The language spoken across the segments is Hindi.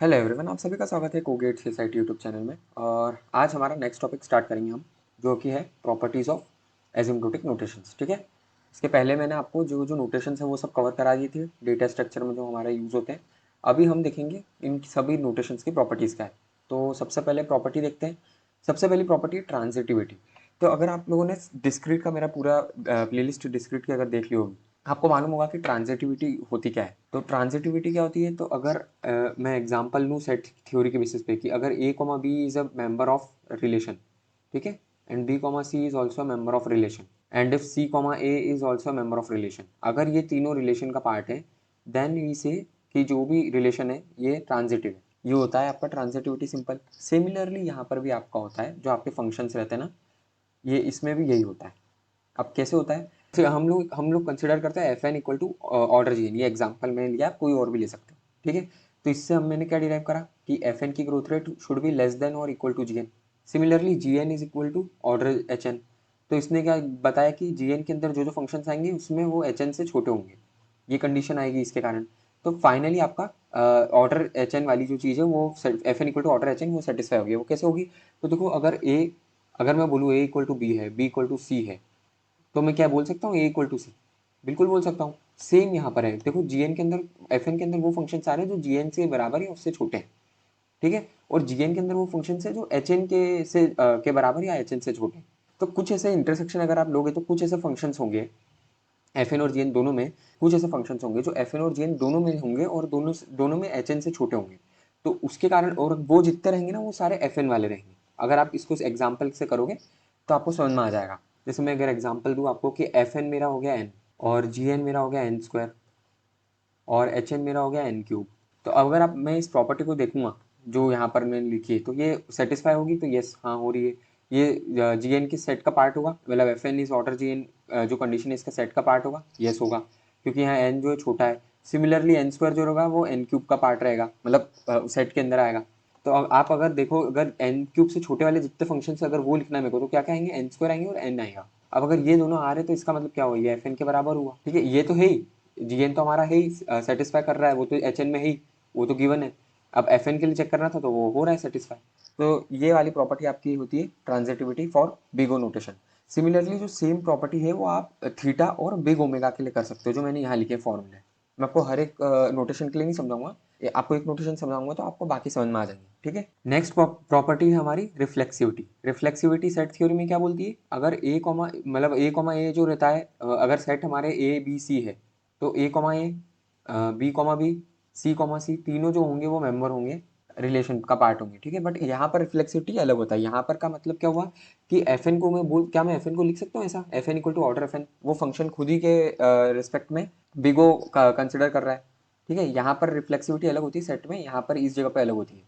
हेलो एवरीवन, आप सभी का स्वागत है कोगेट सोसाइटी यूट्यूब चैनल में। और आज हमारा नेक्स्ट टॉपिक स्टार्ट करेंगे हम, जो कि है प्रॉपर्टीज़ ऑफ एसिम्प्टोटिक नोटेशंस। ठीक है, इसके पहले मैंने आपको जो जो नोटेशंस है वो सब कवर करा दी थी डेटा स्ट्रक्चर में जो हमारा यूज़ होते हैं। अभी हम देखेंगे इन सभी नोटेशंस की प्रॉपर्टीज़ क्या है। तो सबसे पहले प्रॉपर्टी देखते हैं। सबसे पहली प्रॉपर्टी है ट्रांजिटिविटी। तो अगर आप लोगों ने डिस्क्रीट का मेरा पूरा प्लेलिस्ट डिस्क्रीट की अगर देख ली होगी, आपको मालूम होगा कि ट्रांजिटिविटी होती क्या है। तो ट्रांजिटिविटी क्या होती है, तो अगर मैं एग्जांपल लूँ सेट थ्योरी के बेसिस पे कि अगर A comma B is a member of relation, ठीक है, and B comma C is also member of relation, and if C comma A is also member of relation, अगर ये तीनों रिलेशन का पार्ट है, देन वी से कि जो भी रिलेशन है ये ट्रांजिटिव है। ये होता है आपका ट्रांजिटिविटी सिंपल। सिमिलरली यहाँ पर भी आपका होता है, जो आपके फंक्शंस रहते हैं ना, ये इसमें भी यही होता है। अब कैसे होता है, फिर हम लोग कंसिडर करते हैं f n equal to order g n. ये एग्जाम्पल मैंने लिया, आप कोई और भी ले सकते हो। ठीक है, तो इससे मैंने क्या डिराइव करा कि एफ एन की growth rate should be less than और equal to g n. Similarly g n is equal to order h n. तो इसने क्या बताया कि जी एन के अंदर जो जो फंक्शन आएंगे उसमें वो एच एन से छोटे होंगे, ये कंडीशन आएगी इसके कारण। तो फाइनली आपका ऑर्डर एच एन वाली जो चीज़ है वो f n equal to order h n वो सेटिस्फाई होगी। वो कैसे होगी, तो देखो अगर मैं बोलूँ ए इक्वल टू बी है, बी इक्वल टू सी है, तो मैं क्या बोल सकता हूँ, ए इक्वल टू सी, बिल्कुल बोल सकता हूँ। सेम यहाँ पर है, देखो जीएन के अंदर एफ एन के अंदर वो फंक्शन आ रहे हैं जो जीएन से बराबर है उससे छोटे हैं। ठीक है, और जीएन के अंदर वो फंक्शन है जो एच एन के बराबर या एच एन से छोटे हैं। तो कुछ ऐसे इंटरसेक्शन अगर आप लोगे तो कुछ ऐसे फंक्शन होंगे एफ एन और जी एन दोनों में, कुछ ऐसे फंक्शंस होंगे जो एफ एन और जी एन दोनों में होंगे और दोनों दोनों में एच एन से छोटे होंगे। तो उसके कारण और वो जितने रहेंगे ना वो सारे एफ एन वाले रहेंगे। अगर आप इसको एग्जाम्पल से करोगे तो आपको समझ में आ जाएगा। जैसे मैं अगर एग्जाम्पल दूँ आपको कि एफ एन मेरा हो गया एन, और जी एन मेरा हो गया एन स्क्वायर, और एच एन मेरा हो गया एन क्यूब। तो अगर आप मैं इस प्रॉपर्टी को देखूंगा जो यहाँ पर मैंने लिखी है, तो ये सेटिस्फाई होगी, तो यस हाँ हो रही है। ये जी एन की सेट का पार्ट होगा, मतलब f n is order g n, जो कंडीशन है इसका सेट का पार्ट होगा, यस होगा, क्योंकि यहाँ एन जो है छोटा है। सिमिलरली एन स्क्वायर जो होगा वो एन क्यूब का पार्ट रहेगा, मतलब सेट के अंदर आएगा। तो आप अगर देखो, अगर एन क्यूब से छोटे वाले जितने फंक्शन अगर वो लिखना है मेरे को, तो क्या क्या आएंगे, एन स्क्वायर आएंगे और एन आएगा। अब अगर ये दोनों आ रहे तो इसका मतलब क्या हुआ, ये एफ एन के बराबर हुआ। ठीक है, ये तो है ही, जीएन तो हमारा है ही, सेटिस्फाई कर रहा है, वो तो एच एन में ही, वो तो गिवन है। अब एफ एन के लिए चेक करना था तो वो हो रहा है सेटिस्फाई। तो ये वाली प्रॉपर्टी आपकी होती है transitivity for big O notation. Similarly जो सेम प्रॉपर्टी है वो आप थीटा और बिग ओमेगा के लिए कर सकते हो, जो मैंने यहाँ लिखे फॉर्मूले। मैं आपको हर एक नोटेशन के लिए नहीं समझाऊंगा, आपको एक नोटेशन समझाऊंगा तो आपको बाकी समझ में आ जाएंगे। ठीक है, नेक्स्ट प्रॉपर्टी है हमारी रिफ्लेक्सिविटी। रिफ्लेक्सिविटी सेट थ्योरी में क्या बोलती है, अगर ए कॉमा मतलब ए कॉमा ए जो रहता है, अगर सेट हमारे ए बी सी है, तो ए कॉमा ए, B comma B, C comma सी, तीनों जो होंगे वो मेंबर होंगे, रिलेशन का पार्ट होंगे। ठीक है, बट यहाँ पर रिफ्लेक्सिविटी अलग होता है। यहाँ पर का मतलब क्या हुआ कि एफ एन को मैं एफ एन को लिख सकता हूँ ऐसा, f n equal to order f n, वो फंक्शन खुद ही के रिस्पेक्ट में बिगो का कंसिडर कर रहा है। ठीक है, यहाँ पर रिफ्लेक्सिविटी अलग होती है सेट में, यहाँ पर इस जगह पे अलग होती है।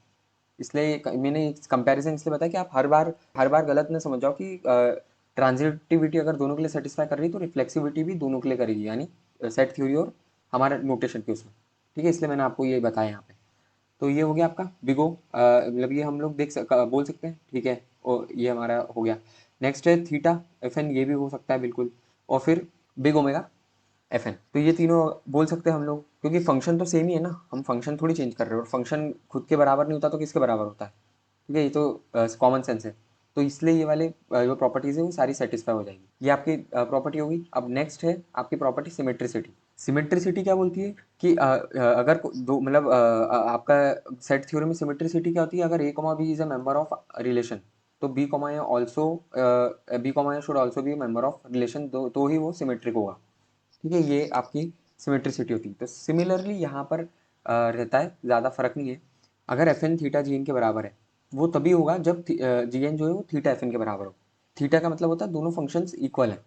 इसलिए मैंने कंपैरिजन इसलिए बताया कि आप हर बार गलत ना समझ जाओ कि ट्रांजिटिविटी अगर दोनों के लिए सेटिस्फाई कर रही है तो रिफ्लेक्सिविटी भी दोनों के लिए करेगी, यानी सेट थ्योरी और हमारा नोटेशन के उसमें। ठीक है, इसलिए मैंने आपको ये बताया यहाँ पे। तो ये हो गया आपका बिगो, मतलब ये हम लोग बोल सकते हैं। ठीक है, और ये हमारा हो गया। नेक्स्ट है थीटा एफ एन, ये भी हो सकता है बिल्कुल। और फिर बिग ओमेगा एफ एन, तो ये तीनों बोल सकते हैं हम लोग, क्योंकि फंक्शन तो सेम ही है ना, हम फंक्शन थोड़ी चेंज कर रहे हैं, और फंक्शन खुद के बराबर नहीं होता तो किसके बराबर होता है। ठीक है, ये तो कॉमन सेंस है। तो इसलिए ये वाले जो प्रॉपर्टीज है वो सारी सेटिस्फाई हो जाएगी। ये आपकी प्रॉपर्टी होगी। अब नेक्स्ट है आपकी प्रॉपर्टी सिमेट्रिसिटी। सिमेट्रिसिटी क्या बोलती है कि अगर दो मतलब आपका सेट थ्योरी में सिमेट्रिसिटी क्या होती है, अगर A comma B is a member of relation, तो B comma A also, B comma A should also be member of relation, तो ही वो सिमेट्रिक होगा। ठीक है, ये आपकी सिमेट्रिसिटी होती है। तो सिमिलरली यहाँ पर रहता है, ज़्यादा फर्क नहीं है। अगर F N theta G N के बराबर है, वो तभी होगा जब जी एन जो है वो थीटा एफ एन के बराबर हो। थीटा का मतलब होता है दोनों फंक्शंस इक्वल हैं,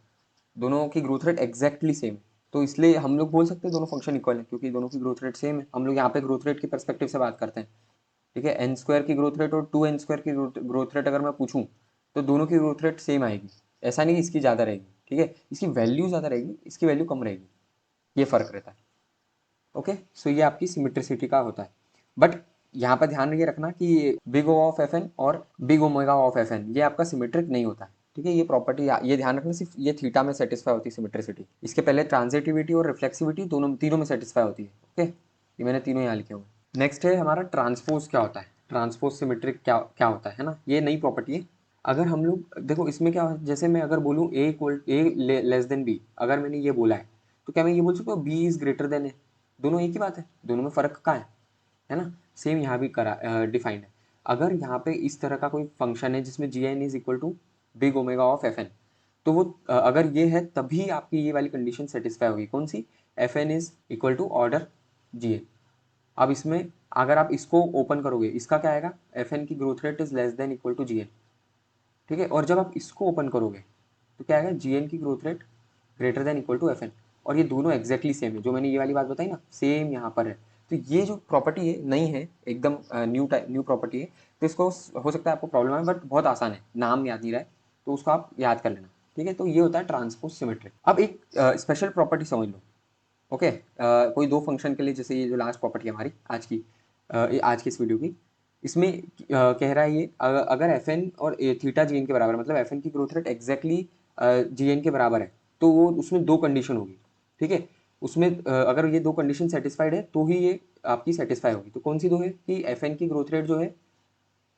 दोनों की ग्रोथ रेट एग्जैक्टली सेम है। तो इसलिए हम लोग बोल सकते हैं दोनों फंक्शन इक्वल है, क्योंकि दोनों की ग्रोथ रेट सेम है। हम लोग यहाँ पे ग्रोथ रेट की परस्पेक्टिव से बात करते हैं। ठीक है, एन स्क्वायर की ग्रोथ रेट और टू एन स्क्वायर की ग्रोथ रेट अगर मैं पूछूं, तो दोनों की ग्रोथ रेट सेम आएगी। ऐसा नहीं कि इसकी ज़्यादा रहेगी, ठीक है, इसकी वैल्यू ज़्यादा रहेगी, इसकी वैल्यू कम रहेगी, ये फर्क रहता है। ओके, सो ये आपकी सिमेट्रिसिटी का होता है। बट यहाँ पर ध्यान ये रखना कि big O of f n और big omega of f n ये आपका सिमेट्रिक नहीं होता है। ठीक है, ये प्रॉपर्टी ये ध्यान रखना, सिर्फ ये थीटा में सेटिस्फाई होती है सिमेट्रिसिटी। इसके पहले ट्रांजिटिविटी और रिफ्लेक्सिविटी दोनों तीनों में सेटिस्फाई होती है। ओके, ये मैंने तीनों यहाँ लिखे हुए हैं। नेक्स्ट है हमारा ट्रांसपोज क्या होता है, ट्रांसपोज सिमेट्रिक क्या क्या होता है ना, ये नई प्रॉपर्टी है। अगर हम लोग देखो इसमें क्या है, जैसे मैं अगर बोलूँ ए लेस देन बी, अगर मैंने ये बोला है तो क्या मैं ये बोल सकता हूँ बी इज ग्रेटर देन ए? दोनों एक ही बात है, दोनों में फ़र्क कहाँ है ना। सेम यहाँ भी करा डिफाइंड है। अगर यहाँ पे इस तरह का कोई फंक्शन है जिसमें g n is equal to big omega of f n, तो वो अगर ये है तभी आपकी ये वाली कंडीशन सेटिस्फाई होगी, कौन सी, f n is equal to order g n. अब इसमें अगर आप इसको ओपन करोगे, इसका क्या आएगा, एफ एन की growth rate is less than equal to g n, ठीक है। और जब आप इसको ओपन करोगे तो क्या आएगा, जी एन की growth rate greater than equal to f n. और ये दोनों एक्जैक्टली सेम है, जो मैंने ये वाली बात बताई ना, सेम यहाँ पर है। तो ये जो प्रॉपर्टी है नई है एकदम, न्यू प्रॉपर्टी है। तो इसको हो सकता है आपको प्रॉब्लम है, बट बहुत आसान है, नाम याद नहीं रहा है तो उसको आप याद कर लेना, ठीक है। तो ये होता है ट्रांसपोज सिमेट्रिक। अब एक स्पेशल प्रॉपर्टी समझ लो, ओके। कोई दो फंक्शन के लिए, जैसे ये जो लास्ट प्रॉपर्टी है हमारी आज की, आज की इस वीडियो की, इसमें कह रहा है ये अगर एफ एन और थीटा जी एन के बराबर है, मतलब एफ एन की growth rate exactly G N के बराबर है, तो वो उसमें दो कंडीशन होगी, ठीक है। उसमें अगर ये दो कंडीशन सेटिस्फाइड है तो ही ये आपकी सेटिस्फाई होगी। तो कौन सी दो है कि एफ एन की ग्रोथ रेट जो है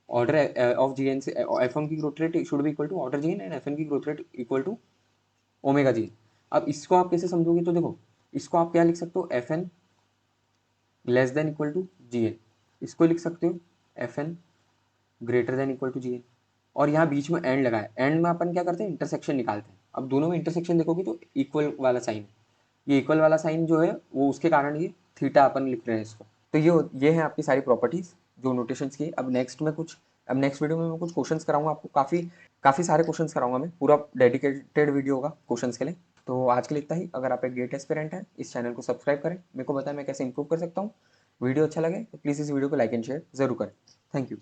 ऑर्डर ऑफ जी एन से, एफ एन की growth rate should be equal to order g n, and f n की growth rate equal to omega g. अब इसको आप कैसे समझोगे, तो देखो इसको आप क्या लिख सकते हो, f n less than equal to g n, इसको लिख सकते हो f n greater than equal to g n. और यहाँ बीच में एंड लगा है, एंड में अपन क्या करते हैं, इंटरसेक्शन निकालते हैं। अब दोनों में इंटरसेक्शन देखोगे तो इक्वल वाला साइन है, ये इक्वल वाला साइन जो है वो उसके कारण ये थीटा अपन लिख रहे हैं इसको। तो ये है आपकी सारी प्रॉपर्टीज जो नोटेशंस की। अब नेक्स्ट वीडियो में मैं कुछ क्वेश्चंस कराऊंगा आपको, काफ़ी काफ़ी सारे क्वेश्चंस कराऊंगा मैं, पूरा डेडिकेटेड वीडियो होगा क्वेश्चंस के लिए। तो आज के लिए इतना ही। अगर आप एक गेट एस्पिरेंट हैं, इस चैनल को सब्सक्राइब करें, मेरे को बताएं मैं कैसे इंप्रूव कर सकता हूँ। वीडियो अच्छा लगे तो प्लीज़ इस वीडियो को लाइक एंड शेयर जरूर करें। Thank you.